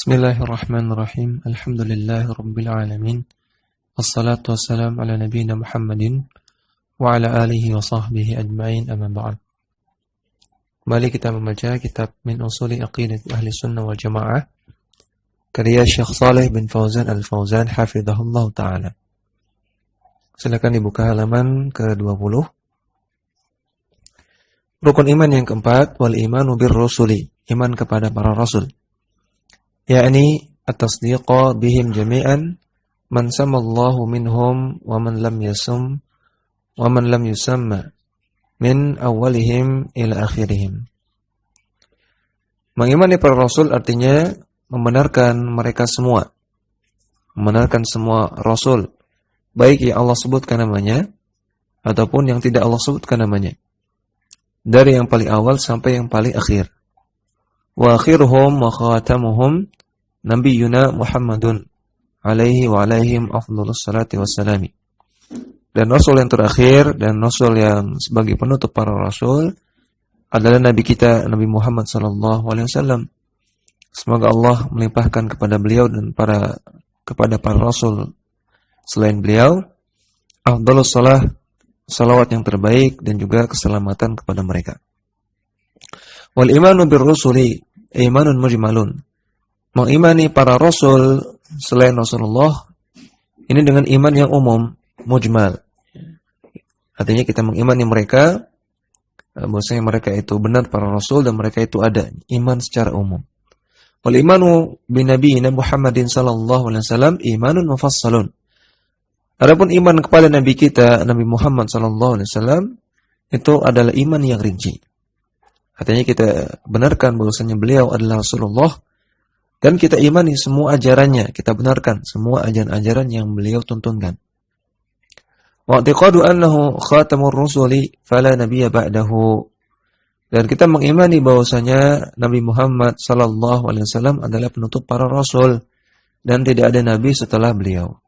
Bismillahirrahmanirrahim. Alhamdulillahirabbil alamin. Wassalatu wassalamu ala nabiyyina Muhammadin wa ala alihi wa sahbihi ajma'in, amma ba'd. Kembali kita membaca kitab Min Usuli Aqidati Ahli Sunnah wal Jamaah karya Syekh Shalih bin Fauzan Al-Fauzan hafizahullah taala. Silakan dibuka halaman ke-20. Rukun iman yang keempat, wal imanu bir rusuli, iman kepada para rasul. Yakni at-tasdiqa bihim jami'an man samallahu minhum wa man lam yasum wa man lam yusamma min awalihim ila akhirihim. Mengimani para rasul artinya membenarkan mereka semua, membenarkan semua rasul, baik yang Allah sebutkan namanya ataupun yang tidak Allah sebutkan namanya, dari yang paling awal sampai yang paling akhir. Wa akhiruhum wa khatamuhum Nabiyuna Muhammadun alaihi wa alaihim afdhalus salati wassalami. Dan rasul yang terakhir dan rasul yang sebagai penutup para rasul adalah Nabi kita Nabi Muhammad sallallahu alaihi wasallam. Semoga Allah melimpahkan kepada beliau dan kepada para rasul selain beliau afdhalus salah, salawat yang terbaik dan juga keselamatan kepada mereka. Wal imanu bir rusuli imanun mujmalun. Mengimani para rasul selain Rasulullah ini dengan iman yang umum, mujmal. Artinya kita mengimani mereka bahwasanya mereka itu benar para rasul dan mereka itu ada, iman secara umum. Wal imanu bi nabiyina Muhammadin sallallahu alaihi wasallam imanun mufassalun. Adapun iman kepada nabi kita Nabi Muhammad sallallahu alaihi wasallam itu adalah iman yang rinci. Artinya kita benarkan bahwasanya beliau adalah Rasulullah dan kita imani semua ajarannya, kita benarkan semua ajaran-ajaran yang beliau tuntunkan. Wa i'tiqadu annahu khatamur rusuli fala nabiyya ba'dahu. Dan kita mengimani bahwasanya Nabi Muhammad sallallahu alaihi wasallam adalah penutup para rasul dan tidak ada nabi setelah beliau.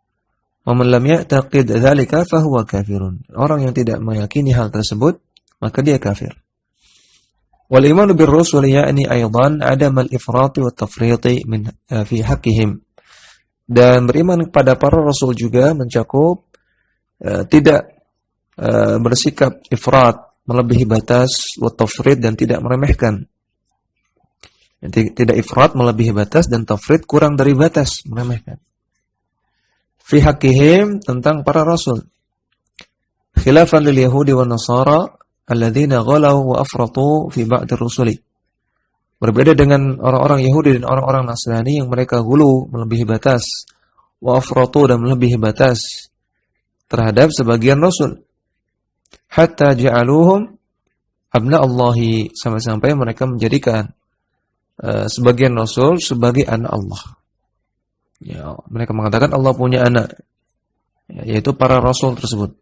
Wa man lam ya'taqid dzalika fa huwa kafirun. Orang yang tidak meyakini hal tersebut, maka dia kafir. Wal imanu bir rusul yakni aidan adam al-ifrat wa tafriq min fi haqqihim. Dan beriman kepada para rasul juga mencakup tidak bersikap ifrat, melebihi batas, wa tafrid dan tidak meremehkan. Tidak ifrat melebihi batas dan tafrid kurang dari batas, meremehkan. Fi haqqihim tentang para rasul. Khilafan lil yahudi wan nasara alladzina ghalau wa afratu fi ba'dir rusuli. Berbeda dengan orang-orang Yahudi dan orang-orang Nasrani yang mereka ghulu, melebihi batas, wa afratu dan melebihi batas terhadap sebagian rasul. Hatta ja'aluhum abna Allahi, sampai-sampai mereka menjadikan sebagian rasul sebagai anak Allah. Ya, mereka mengatakan Allah punya anak, yaitu para rasul tersebut.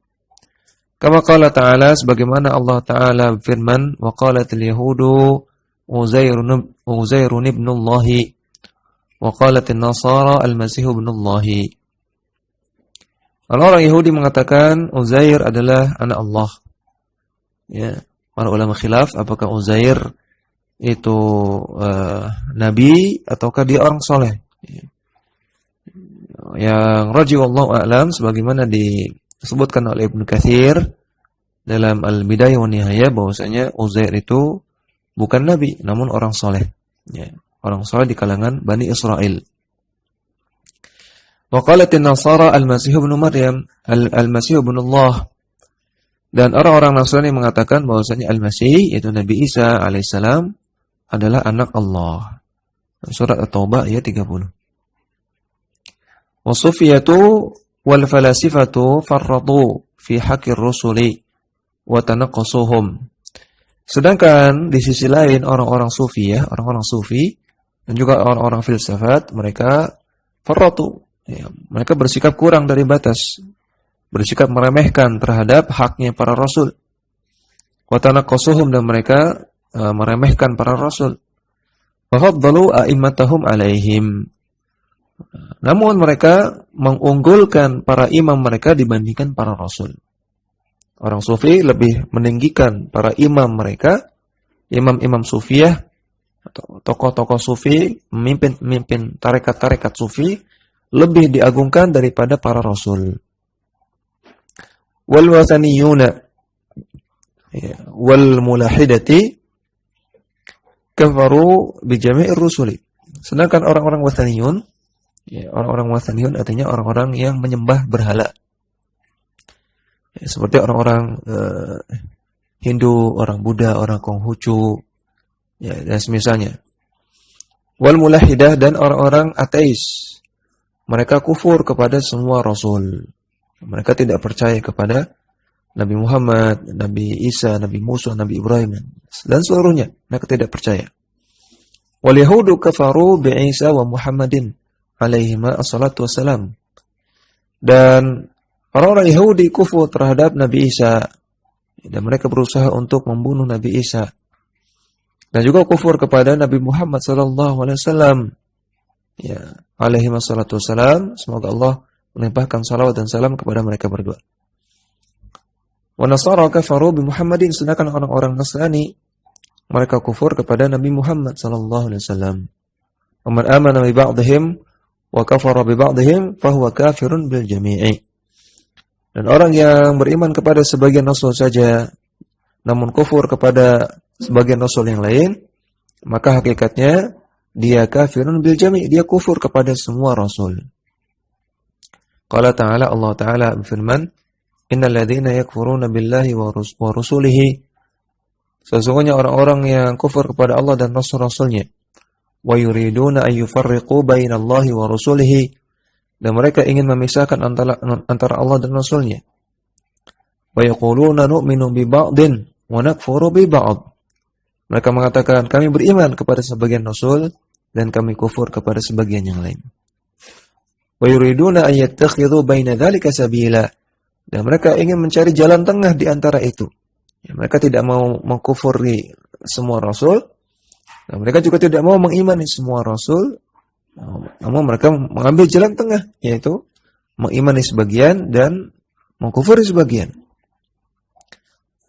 Kama qala ta'ala, sebagaimana Allah Ta'ala firman, wa qalatil yahudu Uzairun ibnullahi wa qalatin nasara al-Masih ibnullahi. Orang Yahudi mengatakan Uzair adalah anak Allah. Ya, para ulama khilaf apakah Uzair itu nabi ataukah dia orang soleh. Yang rajih wallahu a'lam sebagaimana disebutkan oleh Ibnu Katsir dalam Al-Bidayah wa Nihayah bahwasanya Uzair itu bukan nabi namun orang soleh, ya, orang soleh di kalangan Bani Israel. Wa qalatin nasara al-Masih ibnu Maryam, al-Masih ibnu Allah. Dan orang-orang Nasrani mengatakan bahwasanya Al-Masih yaitu Nabi Isa alaihissalam adalah anak Allah. Surat At-Taubah ayat 30. Wa sufiyatu wal falasifatu farradu fi haqqir rusuli wa tanaqqasuhum. Sedangkan di sisi lain orang-orang sufi, ya, orang-orang sufi dan juga orang-orang filsafat, mereka farradu, ya, mereka bersikap kurang dari batas, bersikap meremehkan terhadap haknya para rasul. Wa tanaqqasuhum dan mereka meremehkan para rasul. Wa faddalu a'immatahum alaihim. Namun mereka mengunggulkan para imam mereka dibandingkan para rasul. Orang sufi lebih meninggikan para imam mereka, imam-imam sufiyah tokoh-tokoh sufi, pemimpin tarekat-tarekat sufi lebih diagungkan daripada para rasul. Wal wathaniyuna wal mulahidati kafaru bi jami'ir rusuli. Sedangkan orang-orang wathaniyun, orang-orang wathaniyun artinya orang-orang yang menyembah berhala. Seperti orang-orang Hindu, orang Buddha, orang Konghucu, dan semisalnya. Wal mulahidah dan orang-orang ateis. Mereka kufur kepada semua rasul. Mereka tidak percaya kepada Nabi Muhammad, Nabi Isa, Nabi Musa, Nabi Ibrahim, dan seluruhnya. Mereka tidak percaya. Wal yahudu kafaru bi Isa wa Muhammadin alaihima assalatu wassalam. Dan orang-orang Yahudi kufur terhadap Nabi Isa. Dan mereka berusaha untuk membunuh Nabi Isa. Dan juga kufur kepada Nabi Muhammad sallallahu alaihi wasallam. Ya, alaihi wassalatu wassalam. Semoga Allah melimpahkan salawat dan salam kepada mereka berdua. Wa nasara kafaru bi Muhammadin, sedangkan orang-orang Nasrani mereka kufur kepada Nabi Muhammad sallallahu alaihi wasallam. Wa man amana bi ba'dihim wa kafara bi ba'dihim fa huwa kafirun bil jami'i. Dan orang yang beriman kepada sebagian rasul saja namun kufur kepada sebagian rasul yang lain, maka hakikatnya dia kafirun bil jami', dia kufur kepada semua rasul. Qala ta'ala, Allah Ta'ala berfirman, innal ladzina yakfuruna billahi wa rusulihi, sesungguhnya orang-orang yang kufur kepada Allah dan rasul-rasulnya, wa yuriduna an yufarriqu bainallahi wa rusulihi, dan mereka ingin memisahkan antara Allah dan rasulnya. Wa yaquluna nu'minu bi ba'din wa nakfuru bi ba'd. Mereka mengatakan kami beriman kepada sebagian rasul dan kami kufur kepada sebagian yang lain. Wa yuriduna an yattakhidhu baina dzalika sabila. Dan mereka ingin mencari jalan tengah di antara itu. Ya, mereka tidak mau mengkufuri semua rasul, dan mereka juga tidak mau mengimani semua rasul, namun mereka mengambil jalan tengah, yaitu mengimani sebagian dan mengkufuri sebagian.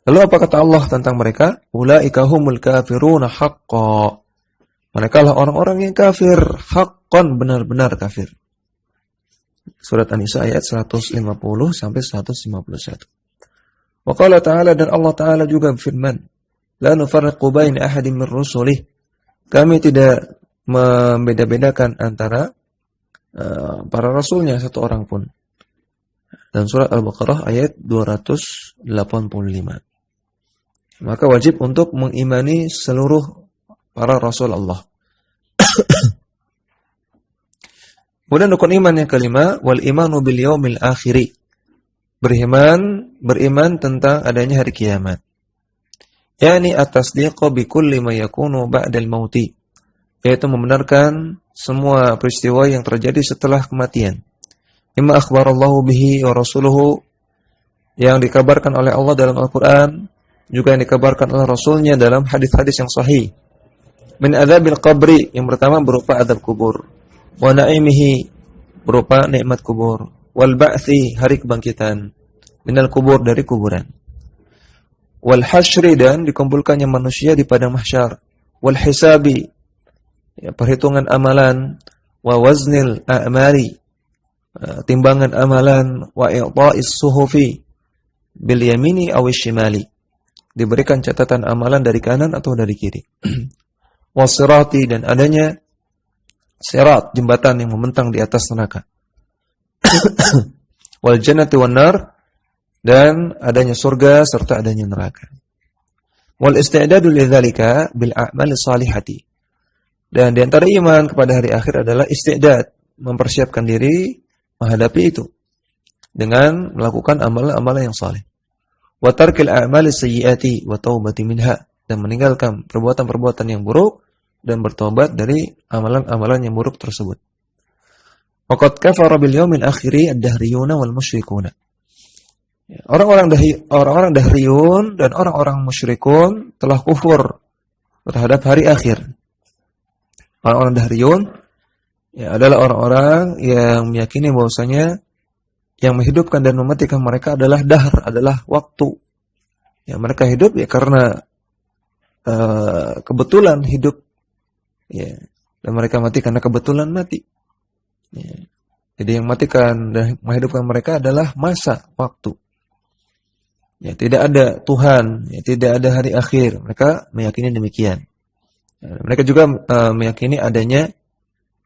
Lalu apa kata Allah tentang mereka? Ulaika humul kafiruna haqqan. Mereka lah orang-orang yang kafir, haqqan, benar-benar kafir. Surat An-Nisa ayat 150 sampai 151. Wa qala ta'ala, dan Allah Ta'ala juga berfirman, la nufarriqu baina ahadin min rusulih. Kami tidak membeda-bedakan antara para rasulnya satu orang pun. Dan surat Al-Baqarah ayat 285. Maka wajib untuk mengimani seluruh para rasul Allah. Kemudian rukun iman yang kelima, wal imanu bil yaumil akhiri. Beriman tentang adanya hari kiamat. Yani at-tasdiqu bi kulli ma yakunu ba'dal mauti. Yaitu membenarkan semua peristiwa yang terjadi setelah kematian. Imma akhbarallahu bihi wa rasuluhu, yang dikabarkan oleh Allah dalam Al-Quran, juga yang dikabarkan oleh Rasulnya dalam hadis-hadis yang sahih. Min adzabil qabri, yang pertama berupa azab kubur. Wa na'imihi, berupa nikmat kubur. Wal ba'thi, hari kebangkitan. Minal kubur, dari kuburan. Wal hasyri, dan dikumpulkannya manusia di padang mahsyar. Wal hisabi, ya, perhitungan amalan. Wa waznil a'mali, timbangan amalan. Wa i'ta'is suhufi bil yamini aw shimali, diberikan catatan amalan dari kanan atau dari kiri. Wasirati, dan adanya sirat, jembatan yang membentang di atas neraka. Wal jannati wan nar, dan adanya surga serta adanya neraka. Wal isti'dadu lidzalika bil a'mali salihati, dan di antara iman kepada hari akhir adalah isti'dad, mempersiapkan diri menghadapi itu dengan melakukan amalan-amalan yang saleh. Wa tarkil a'mali sayyiati wa taubati minha, dan meninggalkan perbuatan-perbuatan yang buruk dan bertobat dari amalan-amalan yang buruk tersebut. Waqad kafara bil yaumil akhiri ad-dahriyuna wal musyrikuna. Orang-orang dahriyun dan orang-orang musyrikun telah kufur terhadap hari akhir. Orang-orang dahriyun ya, adalah orang-orang yang meyakini bahwasanya yang menghidupkan dan mematikan mereka adalah dahr, adalah waktu. Ya, mereka hidup ya karena kebetulan hidup Ya. Dan mereka mati karena kebetulan mati. Ya. Jadi yang matikan dan menghidupkan mereka adalah masa, waktu. Ya, tidak ada Tuhan, ya, tidak ada hari akhir. Mereka meyakini demikian. Ya, mereka juga meyakini adanya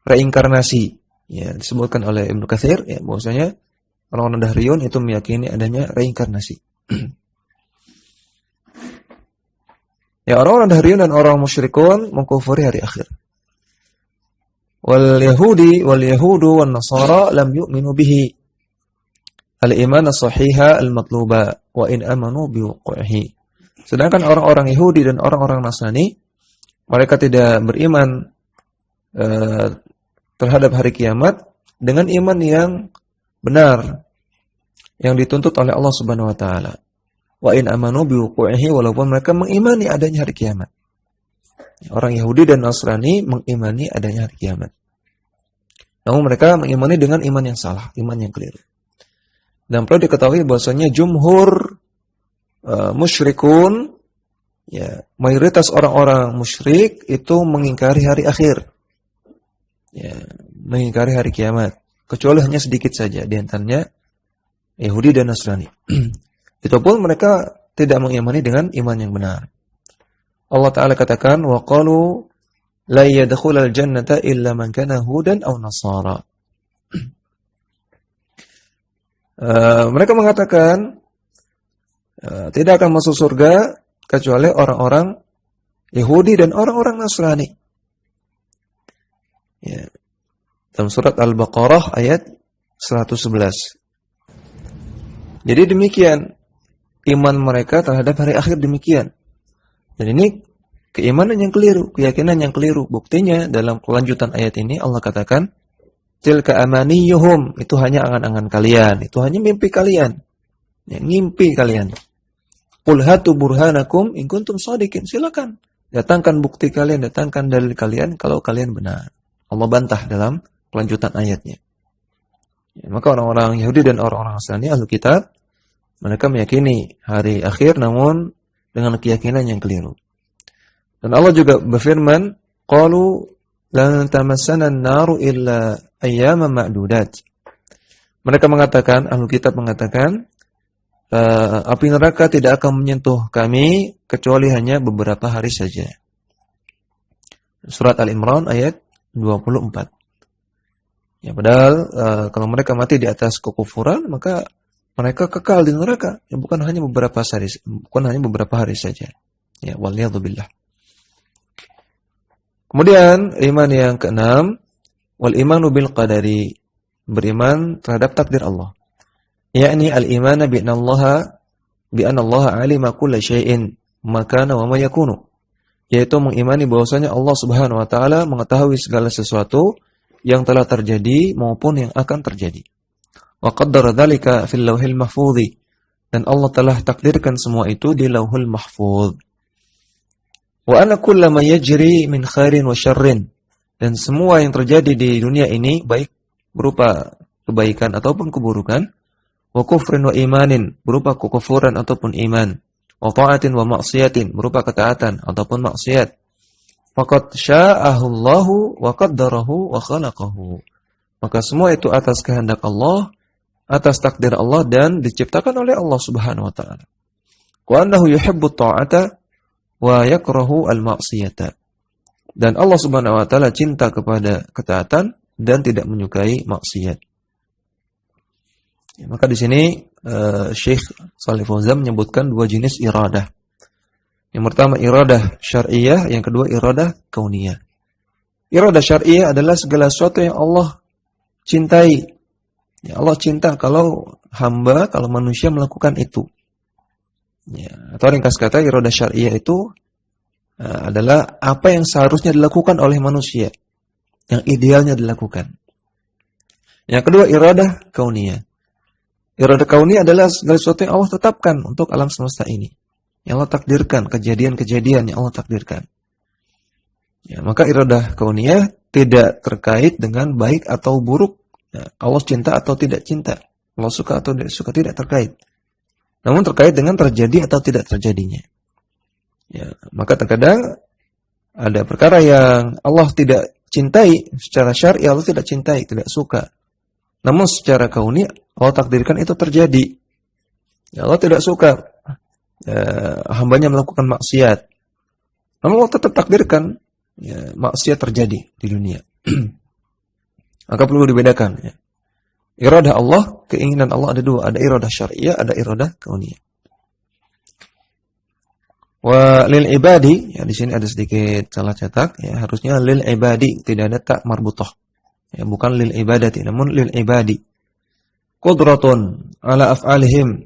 reinkarnasi. Ya, disebutkan oleh Ibnu Katsir, ya, bahwasanya orang-orang Dahriyun itu meyakini adanya reinkarnasi. Ya, orang-orang Dahriyun dan orang musyrikun mengkufuri hari akhir. Wal yahudu wan nasara lam yu'minu bihi. Al-iman as-sahiha al-matluba wa in amanu biwuqu'ihi. Sedangkan orang-orang Yahudi dan orang-orang Nasrani, mereka tidak beriman terhadap hari kiamat dengan iman yang benar yang dituntut oleh Allah Subhanahu wa taala. Wa in amanu biwuqu'ihi, walaupun mereka mengimani adanya hari kiamat. Orang Yahudi dan Nasrani mengimani adanya hari kiamat. Namun mereka mengimani dengan iman yang salah, iman yang keliru. Dan perlu diketahui bahwasanya jumhur musyrikun, ya, mayoritas orang-orang musyrik itu mengingkari hari akhir. Ya, mengingkari hari kiamat, kecuali hanya sedikit saja di antaranya Yahudi dan Nasrani. Itu pun mereka tidak mengimani dengan iman yang benar. Allah Ta'ala katakan, wa qalu la yadkhulal jannata illa man kana hudan aw nasara. Mereka mengatakan tidak akan masuk surga kecuali orang-orang Yahudi dan orang-orang Nasrani. Ya. Dalam surat Al-Baqarah ayat 111. Jadi demikian iman mereka terhadap hari akhir demikian. Dan ini keimanan yang keliru, keyakinan yang keliru. Buktinya dalam kelanjutan ayat ini Allah katakan, tilka amaniyuhum, itu hanya angan-angan kalian, itu hanya mimpi kalian. Ya, ngimpi kalian. Qul hatu burhanakum in kuntum shadiqin. Silakan datangkan bukti kalian, datangkan dalil kalian kalau kalian benar. Allah bantah dalam kelanjutan ayatnya. Ya, maka orang-orang Yahudi dan orang-orang Nasrani ahlu kitab, mereka meyakini hari akhir namun dengan keyakinan yang keliru. Dan Allah juga berfirman, qalu lan tamassana an-naru illa ayyaman ma'dudat. Mereka mengatakan, ahlu kitab mengatakan, api neraka tidak akan menyentuh kami kecuali hanya beberapa hari saja. Surat Al-Imran ayat 24. Ya, padahal kalau mereka mati di atas kekufuran, maka mereka kekal di neraka. Ya, bukan hanya beberapa hari saja. Ya, waliyadzubillah. Kemudian iman yang keenam, wal imanu bil qadari, beriman terhadap takdir Allah. Yakni al-iman bi anna Allah alima kulla syai'in ma kana wa ma yakunu. Yaitu mengimani bahwasanya Allah Subhanahu wa taala mengetahui segala sesuatu yang telah terjadi maupun yang akan terjadi. Wa qaddara dzalika fil lauhil mahfuz. Dan Allah telah takdirkan semua itu di Lauhul Mahfuz. Wa anna kulla ma yajri min khairin wa syarrin, dan semua yang terjadi di dunia ini baik berupa kebaikan ataupun keburukan, wa kufrin wa imanin, berupa kekufuran ataupun iman, wa ta'atin wa maksiatin, berupa ketaatan ataupun maksiat. Faqad sya'ahu Allahu wa qaddarahu wa khalaqahu. Maka semua itu atas kehendak Allah, atas takdir Allah, dan diciptakan oleh Allah Subhanahu wa taala. Wa annahu yuhibbut ta'ata wa yakrahu al-ma'siyata. Dan Allah Subhanahu wa taala cinta kepada ketaatan dan tidak menyukai maksiat. Ya, maka di sini Syekh Shalih Fauzan menyebutkan dua jenis iradah. Yang pertama iradah syar'iyah, yang kedua iradah kauniyah. Iradah syar'iyah adalah segala sesuatu yang Allah cintai. Ya, Allah cinta kalau manusia melakukan itu. Ya, atau ringkas kata iradah syar'iyah itu adalah apa yang seharusnya dilakukan oleh manusia, yang idealnya dilakukan. Yang kedua iradah kauniyah. Iradah kauniyah adalah segala sesuatu yang Allah tetapkan untuk alam semesta ini, yang Allah takdirkan, kejadian-kejadian yang Allah takdirkan. Ya, maka iradah kauniyah tidak terkait dengan baik atau buruk. Ya, Allah cinta atau tidak cinta, Allah suka atau tidak suka, tidak terkait. Namun terkait dengan terjadi atau tidak terjadinya. Ya, maka terkadang Ada perkara yang Allah tidak cintai secara syar'i, Allah tidak cintai, tidak suka. Namun secara kauni Allah takdirkan itu terjadi. Ya, Allah tidak suka hambanya melakukan maksiat. Namun Allah tetap takdirkan maksiat terjadi di dunia. Maka perlu dibedakan. Ya. Iradah Allah, keinginan Allah ada dua, ada iradah syariah, ada iradah kauniyah. Wa lil ibadi, ya di sini ada sedikit salah cetak, ya harusnya lil ibadi, tidak ada tak marbutah. Ya bukan lil ibadati, namun lil ibadi. Qudratun ala af'alihim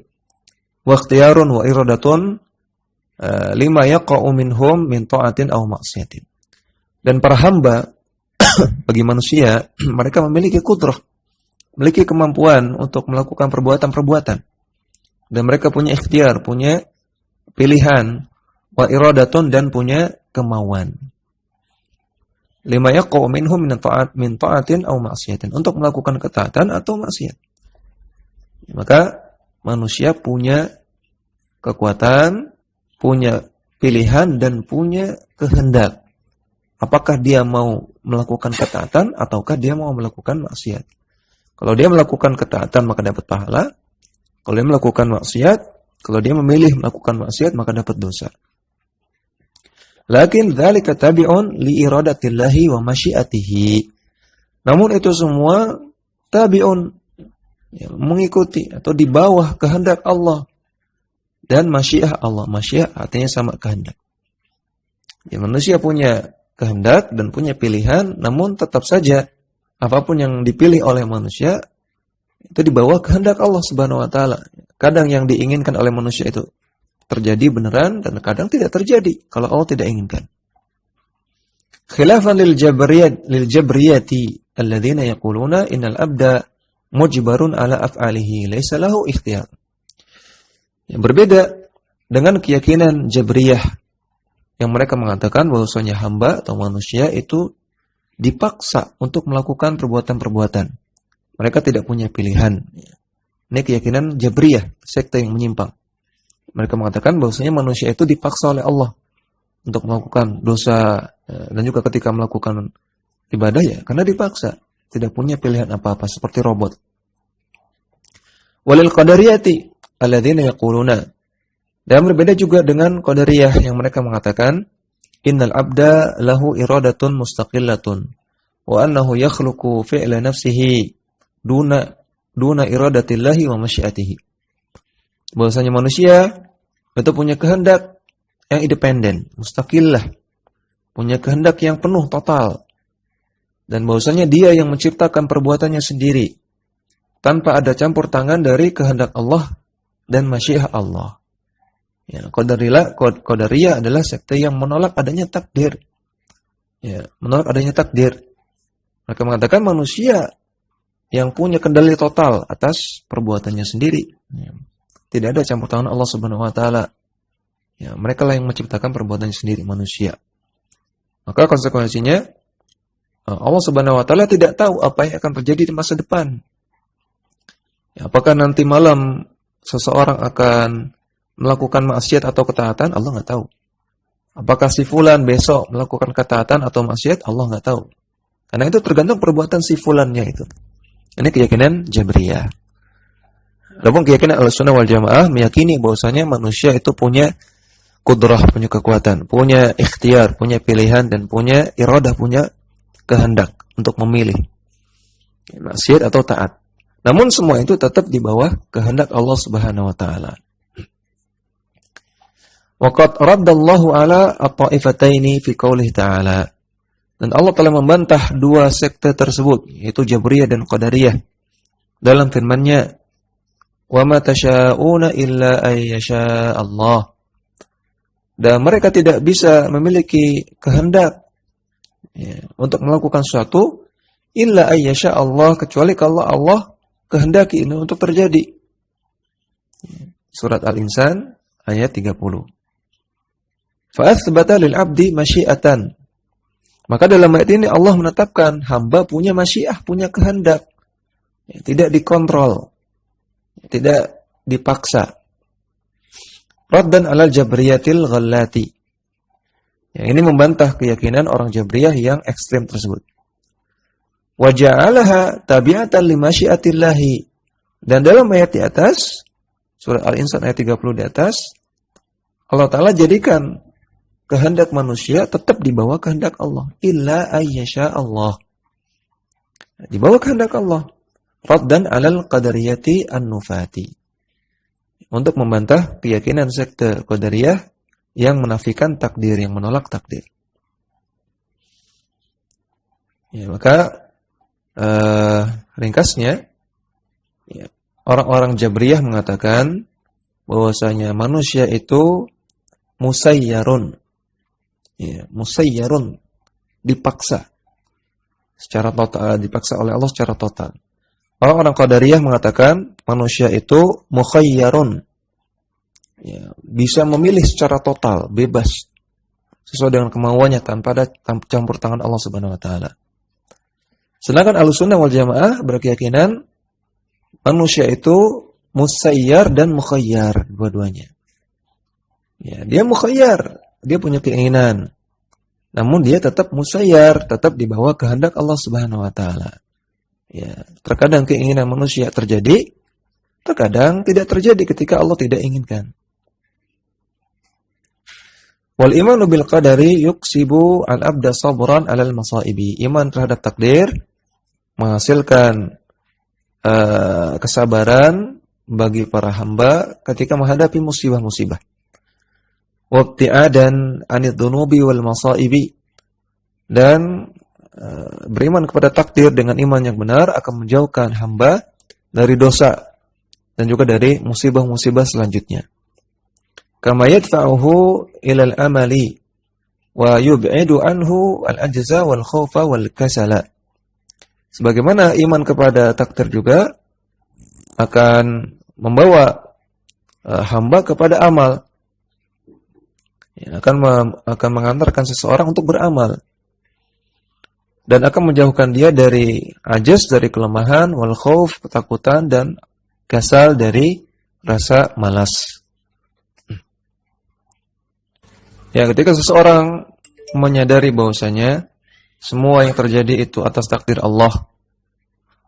wa ikhtiyarun wa iradatun lima yaqa'u minhum min ta'atin aw maksiatin. Dan para hamba bagi manusia, mereka memiliki kudrah, memiliki kemampuan untuk melakukan perbuatan-perbuatan. Dan mereka punya ikhtiar, punya pilihan, wa iradatun, dan punya kemauan. Lima yaqa'u minhum min ta'atin aw maksiatin, untuk melakukan ketaatan atau maksiat. Maka manusia punya kekuatan, punya pilihan, dan punya kehendak. Apakah dia mau melakukan ketaatan ataukah dia mau melakukan maksiat. Kalau dia melakukan ketaatan maka dapat pahala. Kalau dia melakukan maksiat, kalau dia memilih melakukan maksiat maka dapat dosa. Lakin dzalika tabi'un li iradatillahi wa masyiatihi. Namun itu semua tabi'un, ya, mengikuti atau di bawah kehendak Allah dan masyiah Allah. Masyiah artinya sama kehendak. Ya, manusia punya kehendak dan punya pilihan, namun tetap saja apapun yang dipilih oleh manusia itu di bawah kehendak Allah Subhanahu wa taala. Kadang yang diinginkan oleh manusia itu terjadi beneran dan kadang tidak terjadi kalau Allah tidak inginkan. Khilafan lil jabriyati alladzina yaquluna innal abda mujbarun ala af'alihi laisa lahu ikhtiyar. Yang berbeda dengan keyakinan Jabriyah yang mereka mengatakan bahwasanya hamba atau manusia itu dipaksa untuk melakukan perbuatan-perbuatan. Mereka tidak punya pilihan. Ini keyakinan Jabriyah, sekte yang menyimpang. Mereka mengatakan bahwasanya manusia itu dipaksa oleh Allah untuk melakukan dosa, dan juga ketika melakukan ibadah ya karena dipaksa, tidak punya pilihan apa-apa seperti robot. Walil qadariyati alladzina yaquluna, dan berbeda juga dengan Qadariyah yang mereka mengatakan innal abda lahu iradatun mustaqillatun wa annahu yakhluqu fi'la nafsihi duna iradatillahi wa masyiatihi. Bahwasanya manusia itu punya kehendak yang independen, mustaqillah, punya kehendak yang penuh total, dan bahwasanya dia yang menciptakan perbuatannya sendiri tanpa ada campur tangan dari kehendak Allah dan masyiah Allah. Ya, Qadariyah adalah sekte yang menolak adanya takdir. Ya, menolak adanya takdir. Mereka mengatakan manusia yang punya kendali total atas perbuatannya sendiri. Ya, tidak ada campur tangan Allah Subhanahu wa taala. Ya, mereka lah yang menciptakan perbuatannya sendiri, manusia. Maka konsekuensinya Allah Subhanahu wa taala tidak tahu apa yang akan terjadi di masa depan. Ya, apakah nanti malam seseorang akan melakukan maksiat atau ketaatan, Allah nggak tahu. Apakah si fulan besok melakukan ketaatan atau maksiat, Allah nggak tahu. Karena itu tergantung perbuatan si fulannya itu. Ini keyakinan Jabriyah. Adapun keyakinan Ahlussunnah wal Jamaah meyakini bahwasanya manusia itu punya kudrah, punya kekuatan, punya ikhtiar, punya pilihan, dan punya iradah, punya kehendak untuk memilih maksiat atau taat. Namun semua itu tetap di bawah kehendak Allah Subhanahu wa taala. Waqad raddallahu ala at-ta'ifataini fi qoulihi ta'ala. Dan Allah telah membantah dua sekte tersebut, yaitu Jabriyah dan Qadariyah, dalam firman-Nya, "Wa ma tasyauna illa ay yasha Allah." Dan mereka tidak bisa memiliki kehendak untuk melakukan sesuatu illa ay yasha Allah, kecuali kalau Allah kehendaki ini untuk terjadi. Surat Al-Insan ayat 30. Fa'athbata lil 'abdi masyiatan. Maka dalam ayat ini Allah menetapkan hamba punya masyiah, punya kehendak. Tidak dikontrol, tidak dipaksa. Raddan 'alal jabriyatil ghallati. Ya, ini membantah keyakinan orang Jabriyah yang ekstrem tersebut. Wa ja'alaha tabi'atan li masyiatillahi. Dan dalam ayat di atas, surat Al-Insan ayat 30 di atas, Allah Ta'ala jadikan kehendak manusia tetap di bawah kehendak Allah. Illa ayyasha Allah. Di bawah kehendak Allah. Raddan alal qadariyati an-nufati. Untuk membantah keyakinan sekte Qadariyah yang menafikan takdir, yang menolak takdir. Ya, maka ringkasnya, ya, orang-orang Jabriyah mengatakan bahwasanya manusia itu musayyarun, ya, musayyarun, dipaksa secara total, dipaksa oleh Allah secara total. Orang-orang Qadariyah mengatakan manusia itu mukhayyarun, ya, bisa memilih secara total, bebas, sesuai dengan kemauannya tanpa ada campur tangan Allah Subhanahu wa taala. Sedangkan Ahlussunnah wal Jamaah berkeyakinan manusia itu musayyar dan mukhayyar, dua-duanya. Ya, dia mukhayyar, dia punya keinginan. Namun dia tetap musayyar, tetap di bawah kehendak Allah Subhanahu wa taala. Ya, terkadang keinginan manusia terjadi, terkadang tidak terjadi ketika Allah tidak inginkan. Wal imanu bil qadari yuksibu al-abda sabran 'alal masaibi. Iman terhadap takdir menghasilkan kesabaran bagi para hamba ketika menghadapi musibah-musibah. Wabti'adan 'anid dhunubi wal masaibi. Dan beriman kepada takdir dengan iman yang benar akan menjauhkan hamba dari dosa dan juga dari musibah-musibah selanjutnya. Kama yadfa'uhu ilal amali wa yub'idu anhu al-ajza wal khawfa wal kasala. Sebagaimana iman kepada takdir juga akan membawa hamba kepada amal, ya, akan mengantarkan seseorang untuk beramal dan akan menjauhkan dia dari ajaz, dari kelemahan, wal khauf, ketakutan, dan kasal, dari rasa malas. Ya, ketika seseorang menyadari bahwasanya semua yang terjadi itu atas takdir Allah,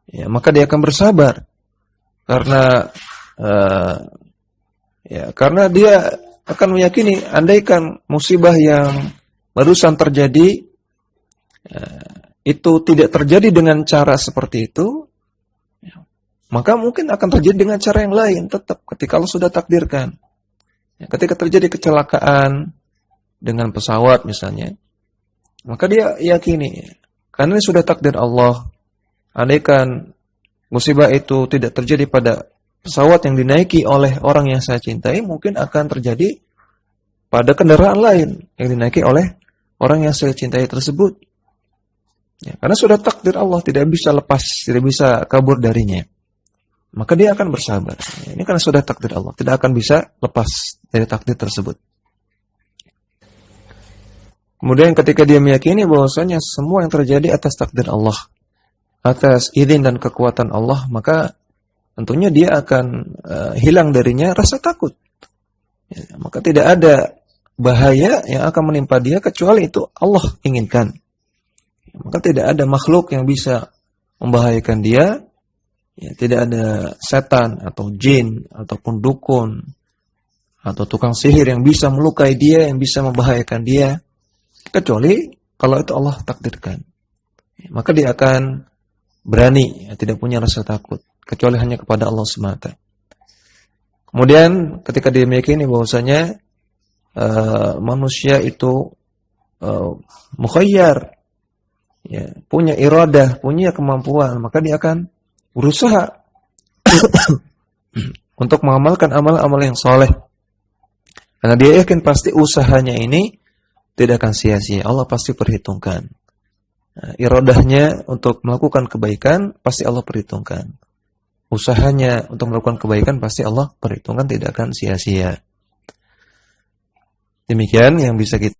ya, maka dia akan bersabar karena dia akan meyakini andaikan musibah yang barusan terjadi itu tidak terjadi dengan cara seperti itu, ya, maka mungkin akan terjadi dengan cara yang lain tetap ketika Allah sudah takdirkan. Ya, ketika terjadi kecelakaan dengan pesawat misalnya, maka dia yakini, karena ini sudah takdir Allah, andaikan musibah itu tidak terjadi pada pesawat yang dinaiki oleh orang yang saya cintai, mungkin akan terjadi pada kendaraan lain yang dinaiki oleh orang yang saya cintai tersebut. Ya, karena sudah takdir Allah, tidak bisa lepas, tidak bisa kabur darinya. Maka dia akan bersabar. Ya, ini karena sudah takdir Allah, tidak akan bisa lepas dari takdir tersebut. Kemudian ketika dia meyakini bahwasanya semua yang terjadi atas takdir Allah, atas izin dan kekuatan Allah, maka tentunya dia akan hilang darinya rasa takut. Ya, maka tidak ada bahaya yang akan menimpa dia kecuali itu Allah inginkan. Ya, maka tidak ada makhluk yang bisa membahayakan dia. Ya, tidak ada setan atau jin ataupun dukun atau tukang sihir yang bisa melukai dia, yang bisa membahayakan dia, kecuali kalau itu Allah takdirkan. Ya, maka dia akan berani, ya, tidak punya rasa takut kecuali hanya kepada Allah semata. Kemudian ketika dia meyakini bahwasanya manusia itu mukhayyar, ya, punya iradah, punya kemampuan, maka dia akan berusaha untuk mengamalkan amal-amal yang soleh. Karena dia yakin pasti usahanya ini tidak akan sia-sia, Allah pasti perhitungkan. Nah, iradahnya untuk melakukan kebaikan pasti Allah perhitungkan. Usahanya untuk melakukan kebaikan pasti Allah perhitungkan, tidak akan sia-sia. Demikian yang bisa kita